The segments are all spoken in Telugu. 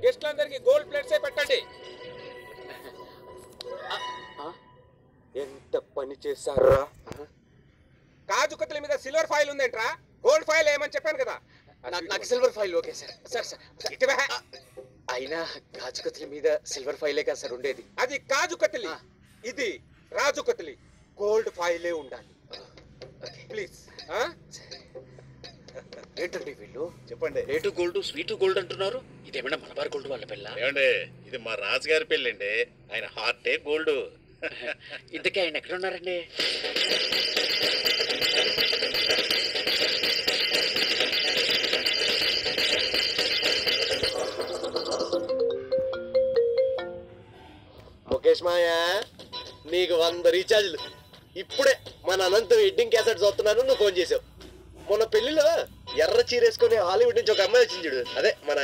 గెస్ట్లందరికి గోల్డ్ ప్లేట్సే పెట్టండి. ఎంత పని చేశారా? కాజు కత్తుల మీద సిల్వర్ ఫాయిల్ ఉందేంట్రా? గోల్డ్ ఫాయిల్ ఏమని చెప్పాను కదా. నాకు silver foil okay sir. Sir sir అయినా కాజు కత్తుల మీద సిల్వర్ ఫాయిలే కదా సార్ ఉండేది. అది కాజు కత్తిలి, ఇది రాజు కత్తిలి. గోల్డ్ ఫాయిలే ఉండాలి ప్లీజ్. ఏంటండి వీళ్ళు? చెప్పండి. రేటు గోల్డ్ స్వీట్ గోల్డ్ అంటున్నారు. ఇదేమైనా మలబార్ గోల్డ్ వాళ్ళ పిల్ల? ఏమండి ఇది మా రాజుగారి పెళ్ళండి. ఆయన హార్టే గోల్డ్. ఇంతకీ ఆయన ఎక్కడ ఉన్నారండి? ముఖేష్ మాయా నీకు 100 రీఛార్జ్లు. ఇప్పుడే మన అనంతం వెడ్డింగ్ క్యాసెట్ చూస్తున్నాను, నువ్వు ఫోన్ చేసావు. మొన్న పెళ్లిలో ఎర్ర చీరేసుకుని హాలీవుడ్ నుంచి ఒక అమ్మాయి వచ్చింది చూడు, అదే మన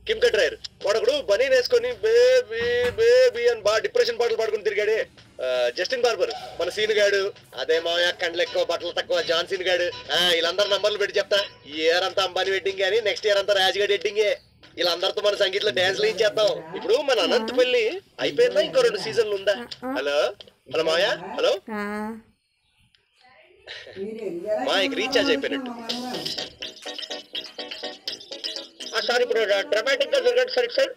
కిమ్ కట్రాయర్. వాడొకడు బనీన్ వేసుకొని బేబీ బేబీ అని బాగా డిప్రెషన్ పాటలు పాడుకుని తిరిగాడే, జస్టిన్ బార్బర్ మన సీన్ గాడు. అదే మాయా కండ్లు ఎక్కువ బట్టలు తక్కువ జాన్ సీన్ గాడు. వీళ్ళందరూ నంబర్లు పెట్టి చెప్తా. ఈ ఇయర్ అంతా అంబానీ వెడ్డింగ్ కానీ నెక్స్ట్ ఇయర్ అంతా రాజుగారి వెడ్డింగే. వీళ్ళందరితో మన సంగీతంలో డాన్స్లు ఏం చేద్దాం. ఇప్పుడు మన అనంత పెళ్లి అయిపోయిందా? ఇంకో 2 సీజన్లు ఉందా? హలో హలో మాయా. హలో మాయకి రీఛార్జ్ అయిపోయినట్టు. సార్ ఇప్పుడు డ్రామాటిక్ గా జరగండి sir. Sir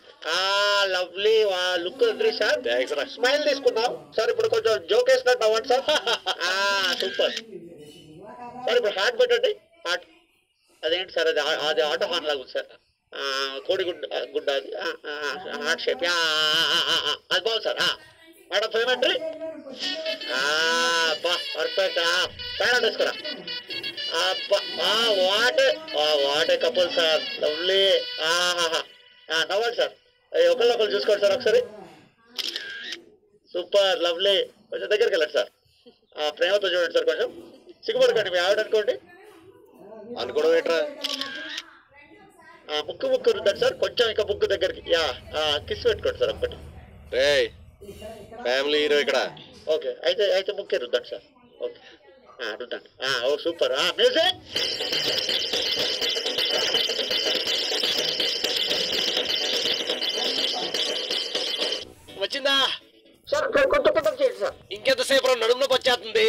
lovely look sir. Smile తీసుకుందాం సార్. ఇప్పుడు కొంచెం జోక్ వేసినట్టు అవ్వండి సార్. Super sir. ఇప్పుడు హార్ట్ పెట్టండి. హార్ట్ అదేంటి సార్? అది ఆటో హార్న్ లాగా ఉంది సార్. కోడి గుడ్డ అది హార్ట్ షేప్. అది బాగుంది సార్. Madam పేమెంట్రీ perfect. పేడ తీసుకురా. What a couple sir. లవ్లీ. నవ్వండి సార్. ఒకళ్ళు చూసుకోండి సార్ ఒకసారి. Super lovely. కొంచెం దగ్గరికి వెళ్ళండి సార్. ప్రేమతో చూడండి సార్. కొంచెం సిగ్గుపడకండి. మీ ఆవిడ అనుకోండి. అనుకోవడం ఏంట్రా? ముక్కు రుద్దండి సార్. కొంచెం ఇంకా ముక్కు దగ్గరికి. కిస్ పెట్టుకోండి సార్ ఒక్కటి. ఫ్యామిలీ హీరో ఇక్కడ. ఓకే అయితే ముక్కే రుద్దండి సార్. ఓకే రుద్దండి. ఓ సూపర్. మ్యూజిక్. వచ్చిందా సార్? కొంచెం చేయండి సార్. ఇంకెంతసేపు నడుములోకి వచ్చేస్తుంది.